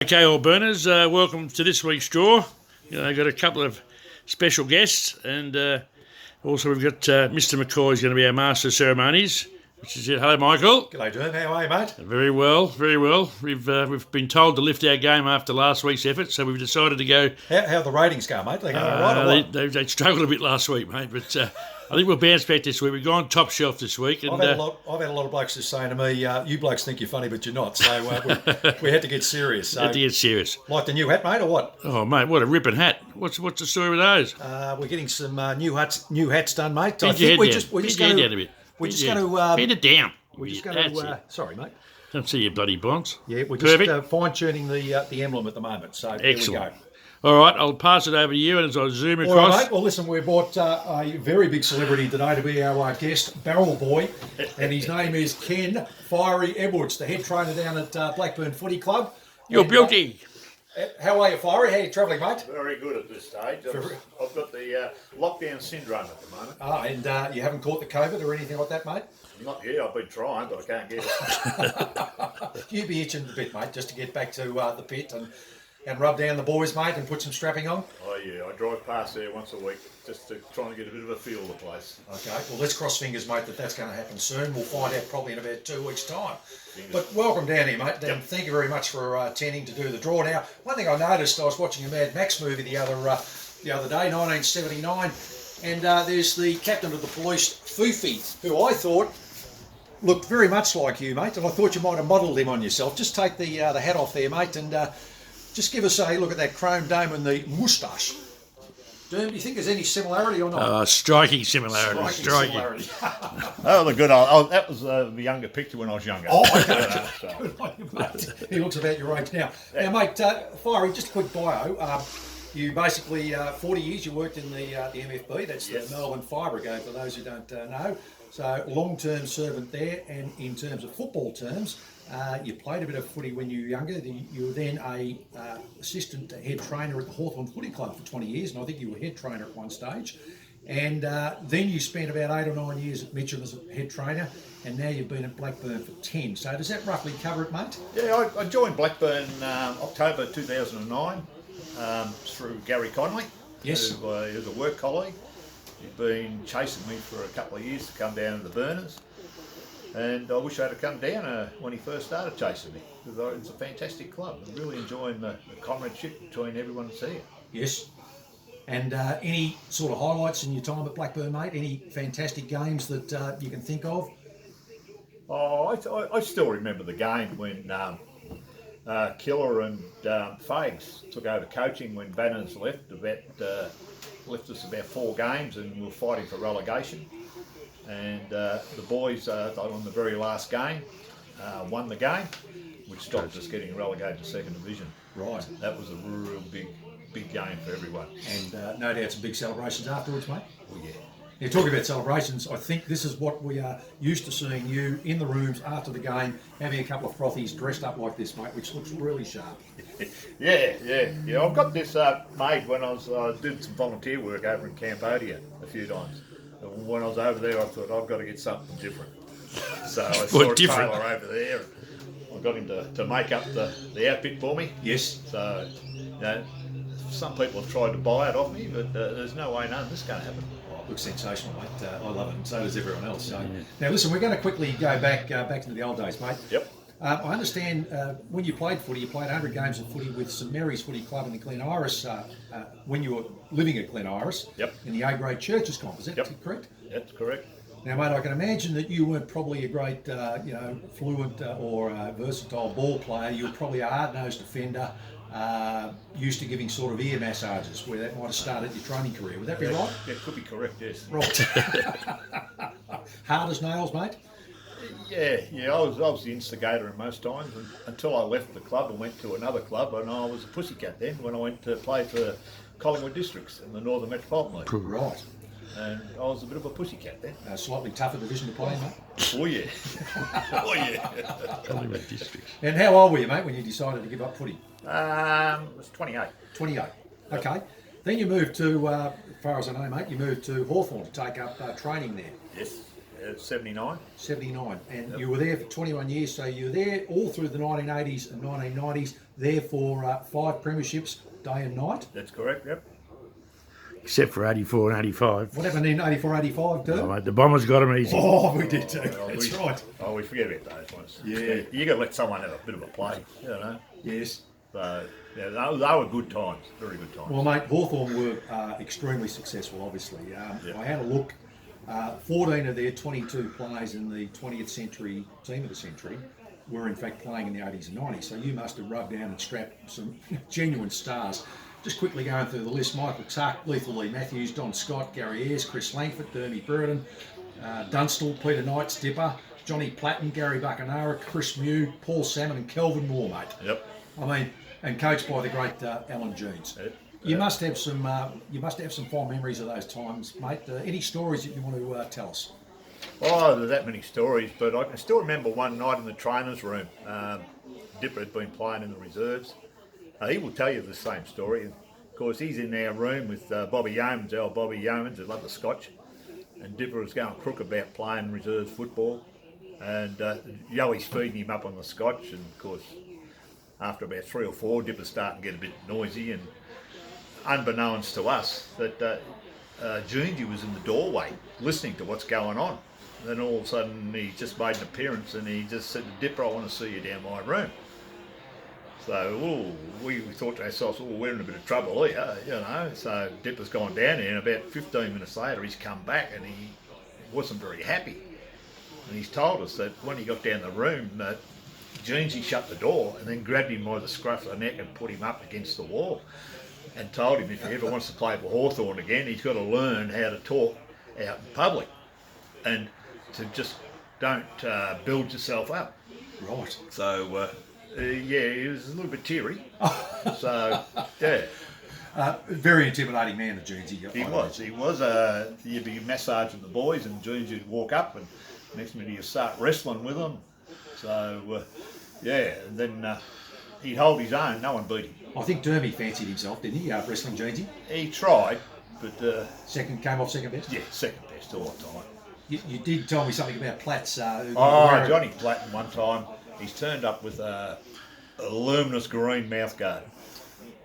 Okay, all burners, welcome to this week's draw. Got a couple of special guests, and also we've got Mr. McCoy's going to be our master of ceremonies, which is it. Hello, Michael. G'day, Derm. How are you, mate? Very well, very well. We've been told to lift our game after last week's effort, so we've decided to go. How the ratings go, mate? They going all right or what? They struggled a bit last week, mate, but I think we'll bounce back this week. We've gone top shelf this week. And, I've had a lot of blokes just saying to me, you blokes think you're funny, but you're not. So we had to get serious. So, had to get serious. Like the new hat, mate, or what? Oh, mate, what a ripping hat. What's the story with those? We're getting some new hats done, mate. Bend your head down. Bend your head down a bit. We're just going to... Bend it down. We're just going to... Sorry, mate. Don't see your bloody bonds. Yeah, we're just fine-tuning the emblem at the moment. So excellent. There we go. All right, I'll pass it over to you, and as I zoom across. All right, mate. Well, listen, we brought a very big celebrity today to be our guest, Barrel Boy, and his name is Ken Firey Edwards, the head trainer down at Blackburn Footy Club. Your beauty. How are you, Firey? How are you travelling, mate? Very good at this stage. I've got the lockdown syndrome at the moment. And you haven't caught the COVID or anything like that, mate? Not yet. I've been trying, but I can't get it. You be itching a bit, mate, just to get back to the pit and rub down the boys, mate, and put some strapping on? Oh, yeah. I drive past there once a week just to try and get a bit of a feel of the place. Okay. Well, let's cross fingers, mate, that's going to happen soon. We'll find out probably in about 2 weeks' time. But welcome down here, mate. Yep. And thank you very much for attending to do the draw. Now, one thing I noticed, I was watching a Mad Max movie the other day, 1979, and there's the captain of the police, Firey, who I thought looked very much like you, mate, and I thought you might have modelled him on yourself. Just take the hat off there, mate, and just give us a look at that chrome dome and the moustache. Derm, do you think there's any similarity or not? Striking similarity. Striking. Oh, the good old. That was the younger picture when I was younger. Oh, okay. Good on you, mate. He looks about your age now. Now, mate, Firey, just a quick bio. You basically, 40 years you worked in the MFB, that's the Melbourne Fire Brigade, for those who don't know. So, long-term servant there, and in terms of football terms, you played a bit of footy when you were younger. You were then a assistant head trainer at the Hawthorn Footy Club for 20 years, and I think you were head trainer at one stage. And then you spent about 8 or 9 years at Mitchell as a head trainer, and now you've been at Blackburn for 10. So does that roughly cover it, mate? Yeah, I joined Blackburn October 2009 through Gary Conley. Yes. Who was a work colleague. He'd been chasing me for a couple of years to come down to the Burners. And I wish I had come down when he first started chasing me, because it's a fantastic club. I'm really enjoying the comradeship between everyone that's here. Yes. And any sort of highlights in your time at Blackburn, mate? Any fantastic games that you can think of? Oh, I still remember the game when Killer and Fags took over coaching when Banners left us about 4 games, and we were fighting for relegation. And the boys, on the very last game, won the game, which stopped us getting relegated to second division. Right. That was a real big game for everyone. And no doubt some big celebrations afterwards, mate? Oh, yeah. Now, talking about celebrations, I think this is what we are used to seeing you in the rooms after the game, having a couple of frothies dressed up like this, mate, which looks really sharp. Yeah. I've got this made when I did some volunteer work over in Cambodia a few times. And when I was over there, I thought, I've got to get something different. So I saw a tailor over there. I got him to make up the outfit for me. Yes. So, some people have tried to buy it off me, but there's no way none of this is going to happen. Oh, it looks sensational, mate. I love it, and so does everyone else. So, now, listen, we're going to quickly go back into the old days, mate. Yep. I understand when you played footy, you played 100 games of footy with St Mary's Footy Club in the Glen Iris when you were living at Glen Iris. Yep. In the A-grade churches comp, is that correct? That's correct. Now, mate, I can imagine that you weren't probably a great, fluent or versatile ball player. You were probably a hard-nosed defender, used to giving sort of ear massages, where that might have started your training career. Would that be right? Yeah, could be correct, yes. Right. Hard as nails, mate? Yeah. I was the instigator in most times until I left the club and went to another club, and I was a pussycat then when I went to play for Collingwood Districts in the Northern Metropolitan League. Right. And I was a bit of a pussycat then. A slightly tougher division to play in, mate? Oh yeah. Collingwood Districts. And how old were you, mate, when you decided to give up footy? I was 28. 28. Okay. Then you moved to, as far as I know, mate, you moved to Hawthorn to take up training there. Yes. 79. 79. And you were there for 21 years, so you were there all through the 1980s and 1990s, there for 5 premierships, day and night. That's correct, yep. Except for 84 and 85. What happened in 84, 85, too? Oh, mate, the Bombers got them easy. Oh, we did too. That's right. Oh, we forget about those ones. Yeah. You got to let someone have a bit of a play, you know. Yes. So, yeah, they were good times, very good times. Well, mate, Hawthorn were extremely successful, obviously. I had a look. 14 of their 22 players in the 20th century team of the century were in fact playing in the 80s and 90s. So you must have rubbed down and strapped some genuine stars. Just quickly going through the list: Michael Tuck, Lethal Lee Matthews, Don Scott, Gary Ayres, Chris Langford, Dermy Burden, Dunstall, Peter Knights, Dipper, Johnny Platten, Gary Buckenara, Chris Mew, Paul Salmon, and Kelvin Moore, mate. Yep. I mean, and coached by the great Alan Jeans. You must have some. You must have some fond memories of those times, mate. Any stories that you want to tell us? Oh, there's that many stories, but I can still remember one night in the trainer's room. Dipper had been playing in the reserves. He will tell you the same story. Of course, he's in our room with Bobby Yeomans, our Bobby Yeomans, who loved the Scotch. And Dipper was going crook about playing reserves football. And Yoey's feeding him up on the Scotch. And of course, after about 3 or 4, Dipper's starting to get a bit noisy. And unbeknownst to us, that Jeandy was in the doorway listening to what's going on. Then all of a sudden, he just made an appearance and he just said, "Dipper, I want to see you down my room." So we thought to ourselves, we're in a bit of trouble here, you know. So Dipper's gone down there, and about 15 minutes later, he's come back, and he wasn't very happy. And he's told us that when he got down the room, that Jeansy shut the door and then grabbed him by the scruff of the neck and put him up against the wall, and told him if he ever wants to play for Hawthorn again, he's got to learn how to talk out in public, and to just don't build yourself up. Right. So. Yeah, he was a little bit teary. So, yeah. Very intimidating man, the Jeansy. He was. You'd be massaging the boys, and Jeans would walk up, and next minute you'd start wrestling with them. So, yeah, and then he'd hold his own. No one beat him. I think Dermy fancied himself, didn't he, wrestling Jeansy? He tried, but... Came off second best? Yeah, second best all the time. You did tell me something about Platts. Johnny Platten one time. He's turned up with a luminous green mouthguard.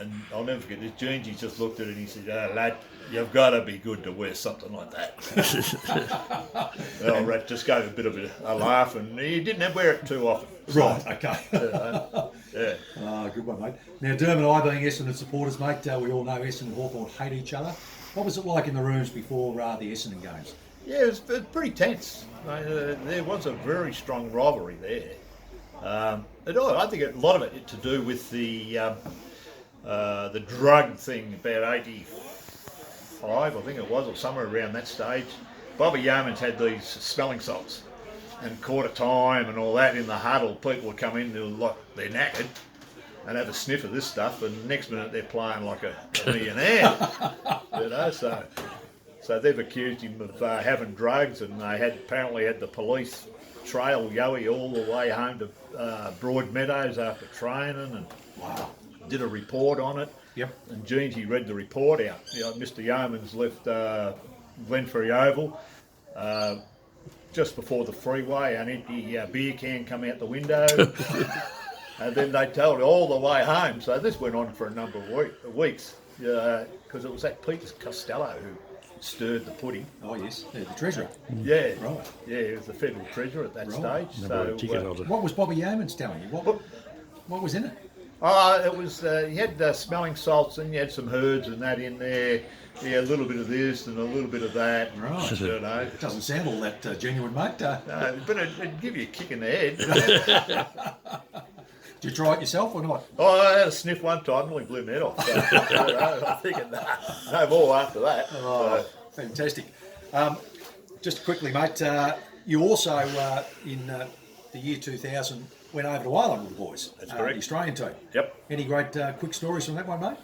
And I'll never forget this. Jeansy just looked at it and he said, "Oh, lad, you've got to be good to wear something like that." Well, Rat just gave a bit of a laugh, and he didn't wear it too often. So, right, okay. Yeah. Good one, mate. Now, Derm and I, being Essendon supporters, mate, we all know Essendon and Hawthorn hate each other. What was it like in the rooms before the Essendon games? Yeah, it was pretty tense. There was a very strong rivalry there. I think a lot of it had to do with the drug thing about 85, I think it was, or somewhere around that stage. Bobby Yeomans had these smelling salts, and quarter time and all that in the huddle, people would come in like they're knackered and have a sniff of this stuff, and the next minute they're playing like a millionaire. You know, so they've accused him of having drugs, and they apparently had the police trail Yoey all the way home to Broadmeadows after training, and did a report on it. Yep. And Jeansy read the report out. You know, Mr. Yeomans left Glenferrie Oval just before the freeway. An empty beer can come out the window, and then they told it all the way home. So this went on for a number of weeks because it was that Peter Costello who stirred the pudding. Oh yes, the treasurer. Yeah, right. Yeah, he was the federal treasurer at that stage. So, what was Bobby Yeomans telling you? What was in it? It was he had smelling salts, and you had some herbs and that in there. Yeah, a little bit of this and a little bit of that. Right. You know. It doesn't sound all that genuine, mate. No, but it'd give you a kick in the head. Did you try it yourself or not? Oh, I had a sniff one time, nearly blew my head off. So, I'm thinking, no more after that. Oh, fantastic. Just quickly, mate, you also, in the year 2000, went over to Ireland with the boys. That's correct. The Australian team. Yep. Any great quick stories from that one, mate?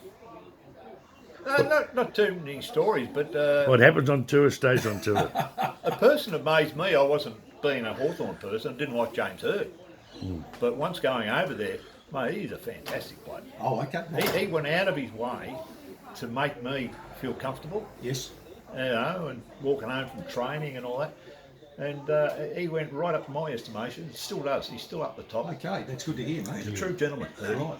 Not too many stories, but... What happens on tour stays on tour. A person amazed me. I wasn't being a Hawthorn person, didn't like James Hird. But once going over there, mate, he's a fantastic bloke. Oh, okay. He went out of his way to make me feel comfortable. Yes. You know, and walking home from training and all that. And he went right up to my estimation. Still does. He's still up the top. Okay, that's good to hear, mate. He's a true gentleman. Right.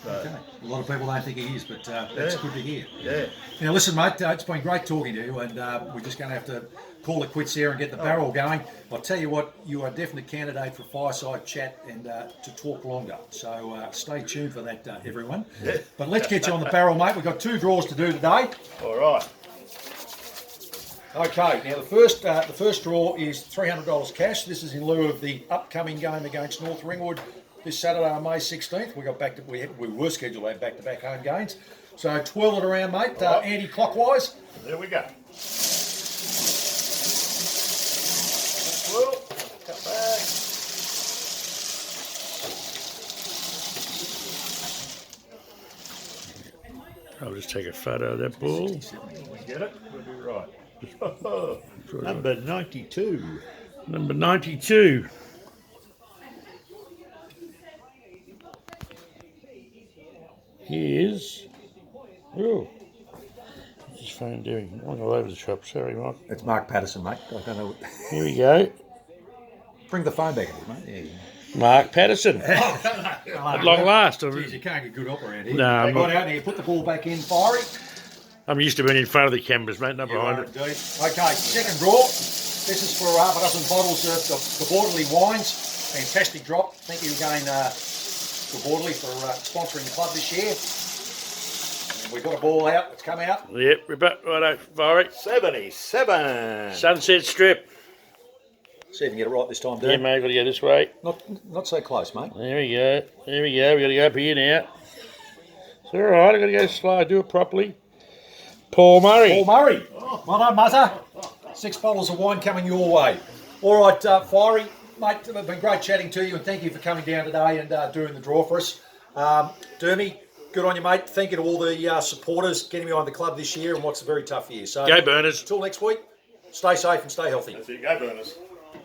Okay. A lot of people don't think he is, but that's good to hear. Yeah. Now, listen, mate, it's been great talking to you, and we're just going to have to call it quits there and get the barrel going. I'll tell you what, you are a definite candidate for fireside chat and to talk longer. So stay tuned for that, everyone. Yeah. But let's get you on the barrel, mate. We've got 2 draws to do today. All right. Okay, now the first draw is $300 cash. This is in lieu of the upcoming game against North Ringwood this Saturday on May 16th. We were scheduled to have back-to-back home games. So twirl it around, mate, anti-clockwise. There we go. Well, cut back. I'll just take a photo of that ball. We get it? We'll be right. Number 92. Number 92. Here's. Oh. What's his phone doing? I'm all over the shop. Sorry, Mike. It's Mark Patterson, mate. I don't know. Here we go. Bring the phone back in, mate. Yeah. Mark Patterson. At long last. Jeez, you can't get good up around here. No, I'm Right not- out there, put the ball back in, Firey. I'm used to being in front of the cameras, mate, not You behind are it. indeed. Okay, second draw. This is for half a dozen bottles of the Borderly wines. Fantastic drop. Thank you again to Borderly for sponsoring the club this year. And we've got a ball out. It's come out. Yep, righto, Firey. 77. Sunset Strip. See if you can get it right this time, Yeah, Dan. mate, got to go this way. Not so close, mate. There we go. There we go. We got to go up here now. It's all right. I got to go slow. Do it properly. Paul Murray. Paul Murray. Well done, Muzzer. 6 bottles of wine coming your way. All right, Firey, mate, it's been great chatting to you, and thank you for coming down today and doing the draw for us. Dermy, good on you, mate. Thank you to all the supporters getting behind the club this year and what's a very tough year. So, Go Burners. until next week, stay safe and stay healthy. There you go, Burners.